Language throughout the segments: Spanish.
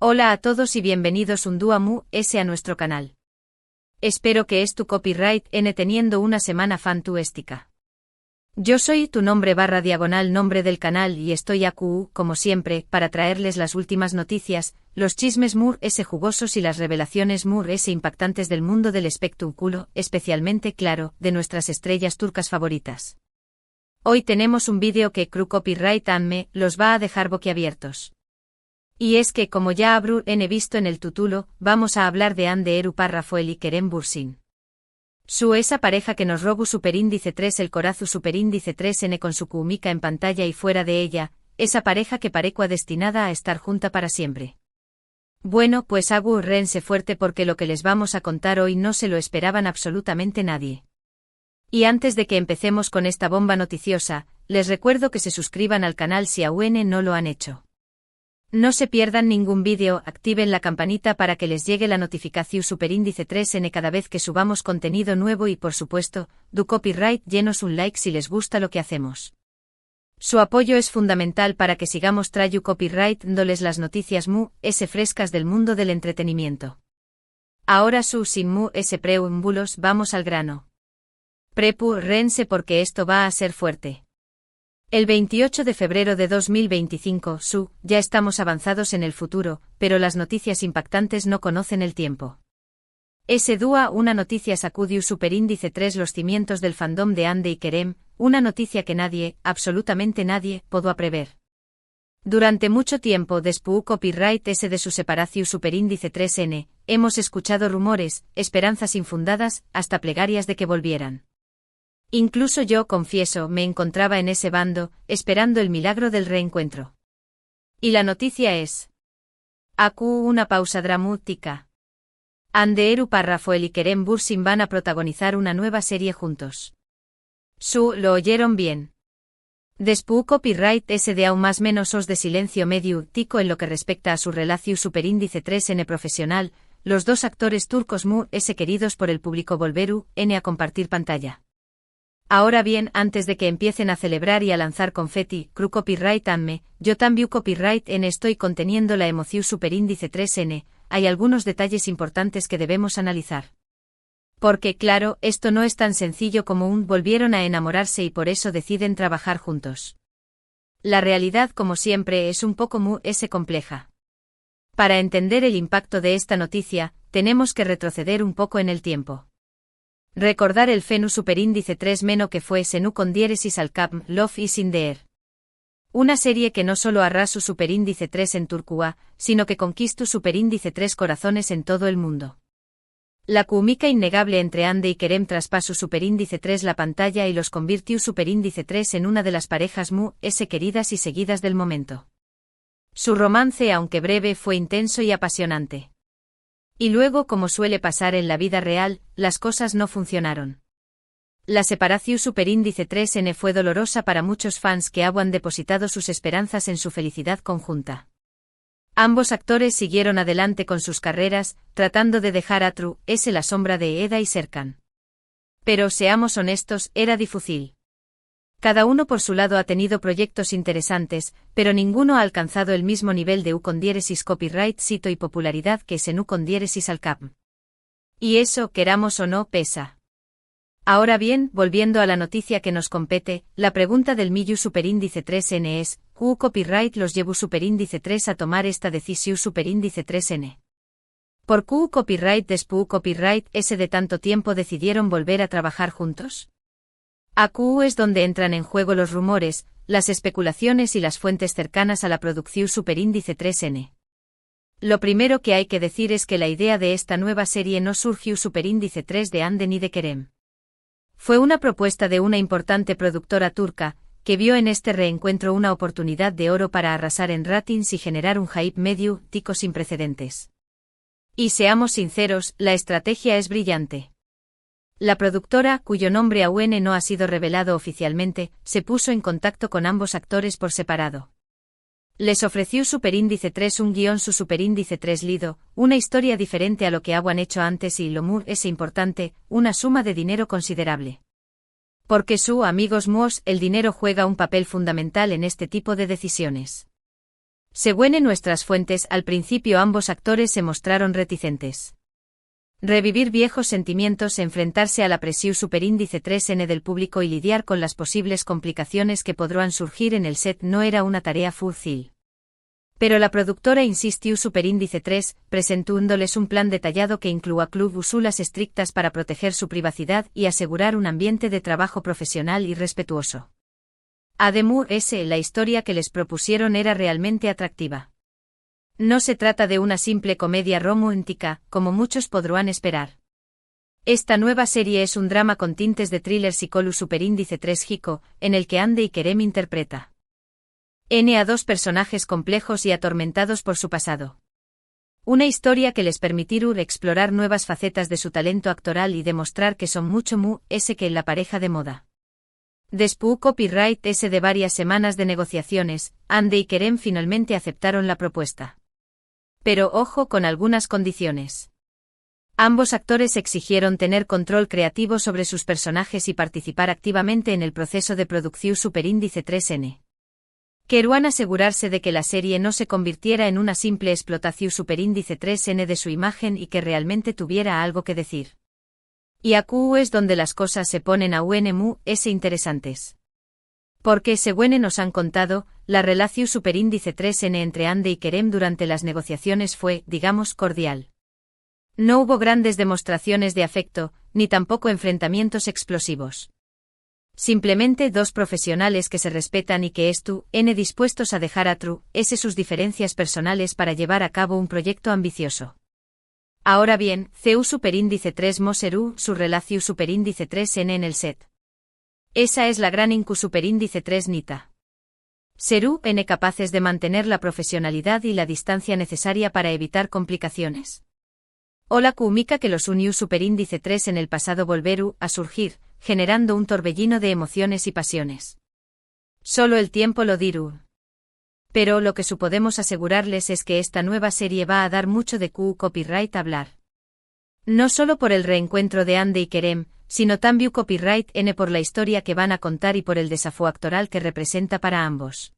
Hola a todos y bienvenidos un día más a nuestro canal. Espero que es tu copyright n teniendo una semana fantuéstica. Yo soy tu nombre / nombre del canal y estoy aquí, como siempre, para traerles las últimas noticias, los chismes jugosos y las revelaciones impactantes del mundo del espectáculo, especialmente, claro, de nuestras estrellas turcas favoritas. Hoy tenemos un vídeo que copyright me los va a dejar boquiabiertos. Y es que, como ya habrán visto en el título, vamos a hablar de Hande Erupar y Kerem Bürsin. Esa pareja que nos robó superíndice 3 el corazo superíndice 3N con su química en pantalla y fuera de ella, esa pareja que parecua destinada a estar junta para siempre. Bueno, pues agárrense fuerte porque lo que les vamos a contar hoy no se lo esperaban absolutamente nadie. Y antes de que empecemos con esta bomba noticiosa, les recuerdo que se suscriban al canal si aún no lo han hecho. No se pierdan ningún vídeo, activen la campanita para que les llegue la notificación superíndice 3N cada vez que subamos contenido nuevo y por supuesto, do copyright llenos un like si les gusta lo que hacemos. Su apoyo es fundamental para que sigamos trayendo copyright dándoles las noticias frescas del mundo del entretenimiento. Ahora sin preámbulos vamos al grano. Prepárense porque esto va a ser fuerte. El 28 de febrero de 2025, ya estamos avanzados en el futuro, pero las noticias impactantes no conocen el tiempo. Una noticia sacudió superíndice 3 los cimientos del fandom de Hande y Kerem, una noticia que nadie, absolutamente nadie, pudo prever. Durante mucho tiempo después copyright de su separación superíndice 3N, hemos escuchado rumores, esperanzas infundadas, hasta plegarias de que volvieran. Incluso yo, confieso, me encontraba en ese bando, esperando el milagro del reencuentro. Y la noticia es... una pausa dramática. Hande Erupar y Kerem Bürsin van a protagonizar una nueva serie juntos. Lo oyeron bien. Después copyright de aún más menos os de silencio medio tico en lo que respecta a su relación superíndice 3N profesional, los dos actores turcos queridos por el público volveru a compartir pantalla. Ahora bien, antes de que empiecen a celebrar y a lanzar confeti, copyright yo también copyright estoy conteniendo la emoción superíndice 3N, hay algunos detalles importantes que debemos analizar. Porque, claro, esto no es tan sencillo como volvieron a enamorarse y por eso deciden trabajar juntos. La realidad, como siempre, es un poco compleja. Para entender el impacto de esta noticia, tenemos que retroceder un poco en el tiempo. Recordar el fenu superíndice 3 meno que fue Senu con diéresis al cap Love is in the air. Una serie que no solo arrasó superíndice 3 en Turquía, sino que conquistó superíndice 3 corazones en todo el mundo. La química innegable entre Hande y Kerem traspasó superíndice 3 la pantalla y los convirtió superíndice 3 en una de las parejas queridas y seguidas del momento. Su romance, aunque breve, fue intenso y apasionante. Y luego, como suele pasar en la vida real, las cosas no funcionaron. La separación superíndice 3N fue dolorosa para muchos fans que habían depositado sus esperanzas en su felicidad conjunta. Ambos actores siguieron adelante con sus carreras, tratando de dejar a la sombra de Eda y Serkan. Pero seamos honestos, era difícil. Cada uno por su lado ha tenido proyectos interesantes, pero ninguno ha alcanzado el mismo nivel de con diéresis copyright sito y popularidad que Senu con diéresis al cap. Y eso, queramos o no, pesa. Ahora bien, volviendo a la noticia que nos compete, la pregunta del millu superíndice 3N es, copyright los llevó superíndice 3 a tomar esta decisión superíndice 3N. ¿Por copyright después copyright de tanto tiempo decidieron volver a trabajar juntos? Es donde entran en juego los rumores, las especulaciones y las fuentes cercanas a la producción superíndice 3N. Lo primero que hay que decir es que la idea de esta nueva serie no surgió superíndice 3 de Hande ni de Kerem. Fue una propuesta de una importante productora turca, que vio en este reencuentro una oportunidad de oro para arrasar en ratings y generar un hype medio tico sin precedentes. Y seamos sinceros, la estrategia es brillante. La productora, cuyo nombre aún no ha sido revelado oficialmente, se puso en contacto con ambos actores por separado. Les ofreció superíndice 3 un guión su superíndice 3 lido, una historia diferente a lo que habían hecho antes y lo importante, una suma de dinero considerable. Porque amigos el dinero juega un papel fundamental en este tipo de decisiones. Según nuestras fuentes, al principio ambos actores se mostraron reticentes. Revivir viejos sentimientos, enfrentarse a la presión superíndice 3N del público y lidiar con las posibles complicaciones que podrán surgir en el set no era una tarea fácil. Pero la productora insistió superíndice 3, presentándoles un plan detallado que incluía cláusulas estrictas para proteger su privacidad y asegurar un ambiente de trabajo profesional y respetuoso. Además, la historia que les propusieron era realmente atractiva. No se trata de una simple comedia romántica, como muchos podrán esperar. Esta nueva serie es un drama con tintes de thriller psicológico superíndice 3 Hiko, en el que Andy y Kerem interpreta a dos personajes complejos y atormentados por su pasado. Una historia que les permitirá explorar nuevas facetas de su talento actoral y demostrar que son mucho más que la pareja de moda. Después copyright de varias semanas de negociaciones, Andy y Kerem finalmente aceptaron la propuesta. Pero ojo con algunas condiciones. Ambos actores exigieron tener control creativo sobre sus personajes y participar activamente en el proceso de producción superíndice 3N. Querían asegurarse de que la serie no se convirtiera en una simple explotación superíndice 3N de su imagen y que realmente tuviera algo que decir. Y aquí es donde las cosas se ponen aún más interesantes. Porque, según nos han contado, la relación superíndice 3N entre Andy y Kerem durante las negociaciones fue, digamos, cordial. No hubo grandes demostraciones de afecto, ni tampoco enfrentamientos explosivos. Simplemente dos profesionales que se respetan y que están dispuestos a dejar sus diferencias personales para llevar a cabo un proyecto ambicioso. Ahora bien, CU superíndice 3 Moserú, su relación superíndice 3N en el set. Esa es la gran incu superíndice 3 Nita. Serú capaces de mantener la profesionalidad y la distancia necesaria para evitar complicaciones. Hola Kumika que los unió superíndice 3 en el pasado volveru a surgir, generando un torbellino de emociones y pasiones. Solo el tiempo lo dirá. Pero lo que podemos asegurarles es que esta nueva serie va a dar mucho de copyright hablar. No solo por el reencuentro de Andy y Kerem, sino también copyright por la historia que van a contar y por el desafío actoral que representa para ambos.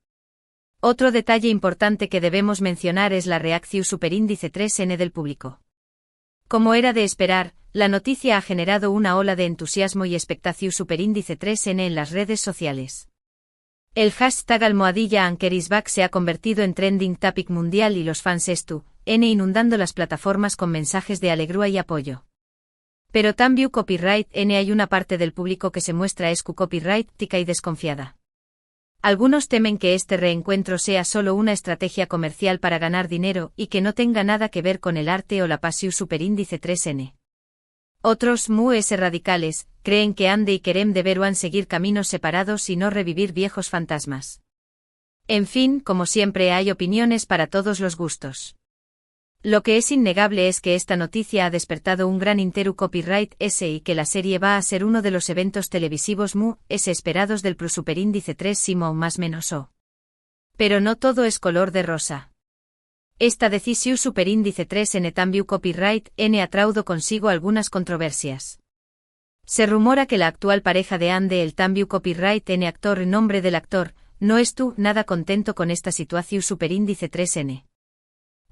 Otro detalle importante que debemos mencionar es la reacción superíndice 3N del público. Como era de esperar, la noticia ha generado una ola de entusiasmo y expectación superíndice 3N en las redes sociales. El hashtag #AnkerisBack se ha convertido en trending topic mundial y los fans inundando las plataformas con mensajes de alegría y apoyo. Pero también copyright hay una parte del público que se muestra copyright tica y desconfiada. Algunos temen que este reencuentro sea solo una estrategia comercial para ganar dinero y que no tenga nada que ver con el arte o la pasión superíndice 3N. Otros, radicales, creen que Andy y Kerem deberán seguir caminos separados y no revivir viejos fantasmas. En fin, como siempre hay opiniones para todos los gustos. Lo que es innegable es que esta noticia ha despertado un gran copyright y que la serie va a ser uno de los eventos televisivos esperados del superíndice 3 Simo más menos o. Pero no todo es color de rosa. Esta decisión superíndice 3N también copyright ha traído consigo algunas controversias. Se rumora que la actual pareja de Andy, el también copyright actor en nombre del actor, no nada contento con esta situación superíndice 3N.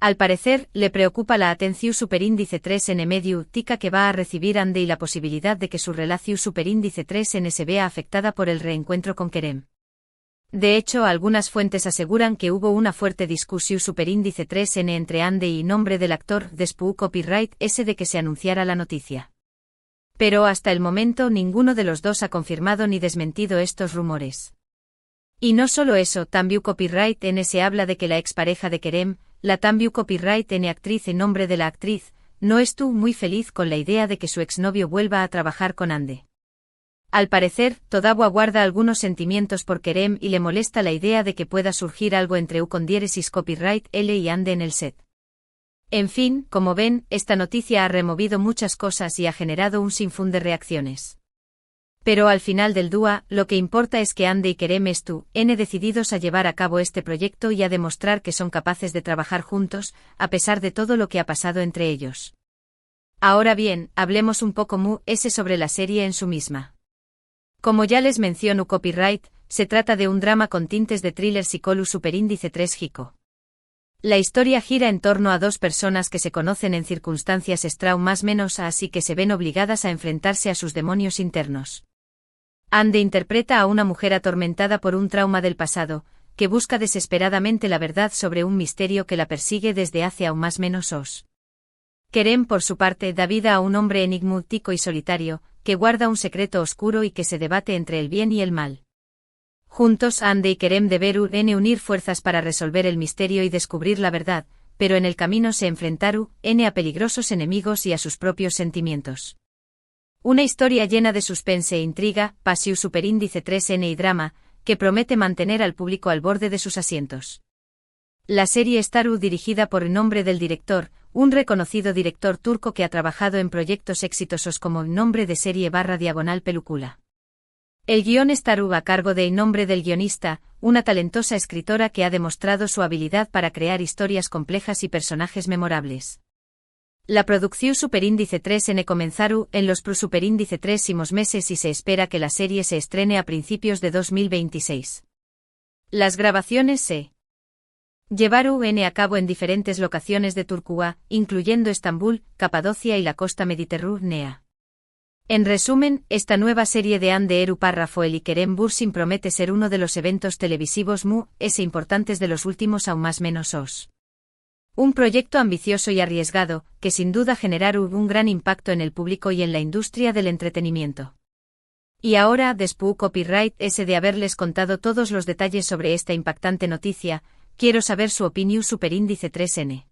Al parecer, le preocupa la atención superíndice 3N medio tica que va a recibir Andy y la posibilidad de que su relación superíndice 3N se vea afectada por el reencuentro con Kerem. De hecho, algunas fuentes aseguran que hubo una fuerte discusión superíndice 3N entre Andy y nombre del actor después copyright de que se anunciara la noticia. Pero hasta el momento ninguno de los dos ha confirmado ni desmentido estos rumores. Y no solo eso, también copyright se habla de que la expareja de Kerem, la también copyright actriz en nombre de la actriz, no estuvo muy feliz con la idea de que su exnovio vuelva a trabajar con Andy. Al parecer, Todawa guarda algunos sentimientos por Kerem y le molesta la idea de que pueda surgir algo entre con diéresis copyright L y Andy en el set. En fin, como ven, esta noticia ha removido muchas cosas y ha generado un sinfín de reacciones. Pero al final del día, lo que importa es que Andy y Kerem decididos a llevar a cabo este proyecto y a demostrar que son capaces de trabajar juntos, a pesar de todo lo que ha pasado entre ellos. Ahora bien, hablemos un poco sobre la serie en sí misma. Como ya les menciono copyright, se trata de un drama con tintes de thriller psicológico superíndice 3 Hiko. La historia gira en torno a dos personas que se conocen en circunstancias más menos así que se ven obligadas a enfrentarse a sus demonios internos. Ande interpreta a una mujer atormentada por un trauma del pasado, que busca desesperadamente la verdad sobre un misterio que la persigue desde hace aún más menos os. Kerem, por su parte, da vida a un hombre enigmático y solitario, que guarda un secreto oscuro y que se debate entre el bien y el mal. Juntos Ande y Kerem deberán unir fuerzas para resolver el misterio y descubrir la verdad, pero en el camino se enfrentarán a peligrosos enemigos y a sus propios sentimientos. Una historia llena de suspense e intriga, pasión superíndice 3N y drama, que promete mantener al público al borde de sus asientos. La serie Staru, dirigida por el nombre del director, un reconocido director turco que ha trabajado en proyectos exitosos como el nombre de serie / película. El guión Staru a cargo de en nombre del guionista, una talentosa escritora que ha demostrado su habilidad para crear historias complejas y personajes memorables. La producción superíndice 3N comenzaru en los superíndice 3 meses y se espera que la serie se estrene a principios de 2026. Las grabaciones se llevaron a cabo en diferentes locaciones de Turquía, incluyendo Estambul, Capadocia y la costa mediterránea. En resumen, esta nueva serie de Hande Eru Parrafoel y Kerem Bürsin promete ser uno de los eventos televisivos más importantes de los últimos aún más menos os. Un proyecto ambicioso y arriesgado, que sin duda generará un gran impacto en el público y en la industria del entretenimiento. Y ahora, después copyright de haberles contado todos los detalles sobre esta impactante noticia, quiero saber su opinión superíndice 3N.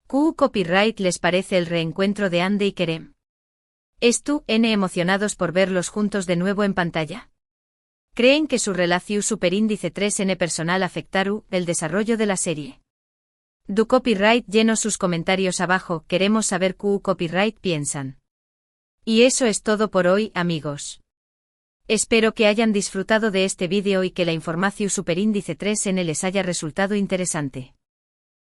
¿Qué copyright les parece el reencuentro de Hande y Kerem? ¿Están emocionados por verlos juntos de nuevo en pantalla? ¿Creen que su relación superíndice 3N personal afectará el desarrollo de la serie? Du copyright llenos sus comentarios abajo, queremos saber qué copyright piensan. Y eso es todo por hoy, amigos. Espero que hayan disfrutado de este vídeo y que la información superíndice 3N les haya resultado interesante.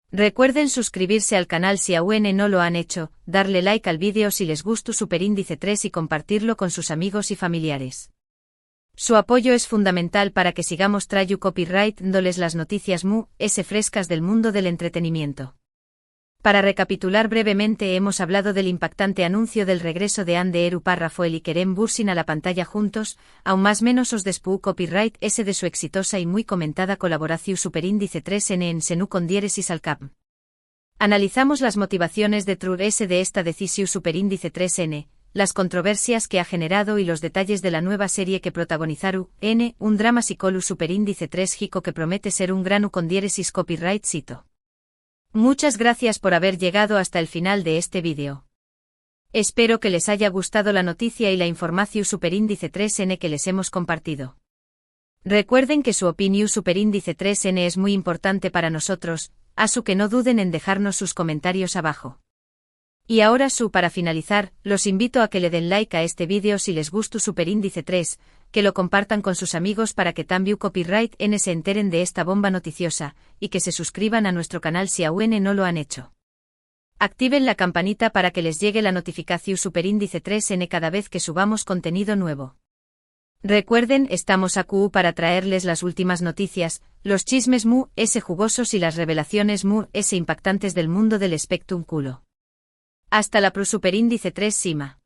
Recuerden suscribirse al canal si aún no lo han hecho, darle like al vídeo si les gustó superíndice 3 y compartirlo con sus amigos y familiares. Su apoyo es fundamental para que sigamos trayendo copyright dándoles las noticias frescas del mundo del entretenimiento. Para recapitular brevemente, hemos hablado del impactante anuncio del regreso de Hande Eru Parrafoel y Kerem Bürsin a la pantalla juntos, aún más menos os después copyright de su exitosa y muy comentada colaboración superíndice 3N en Senu con diéresis al cap. Analizamos las motivaciones de de esta decisión superíndice 3N, las controversias que ha generado y los detalles de la nueva serie que protagonizaru, un drama psicolu superíndice 3 jico que promete ser un granu con diéresis copyright cito. Muchas gracias por haber llegado hasta el final de este vídeo. Espero que les haya gustado la noticia y la información superíndice 3N que les hemos compartido. Recuerden que su opinión superíndice 3N es muy importante para nosotros, así que no duden en dejarnos sus comentarios abajo. Y ahora para finalizar, los invito a que le den like a este vídeo si les gustó superíndice 3, que lo compartan con sus amigos para que también copyright N se enteren de esta bomba noticiosa, y que se suscriban a nuestro canal si aún no lo han hecho. Activen la campanita para que les llegue la notificación superíndice 3N cada vez que subamos contenido nuevo. Recuerden, estamos aquí para traerles las últimas noticias, los chismes jugosos y las revelaciones impactantes del mundo del espectrum culo. Hasta la superíndice 3 Sima.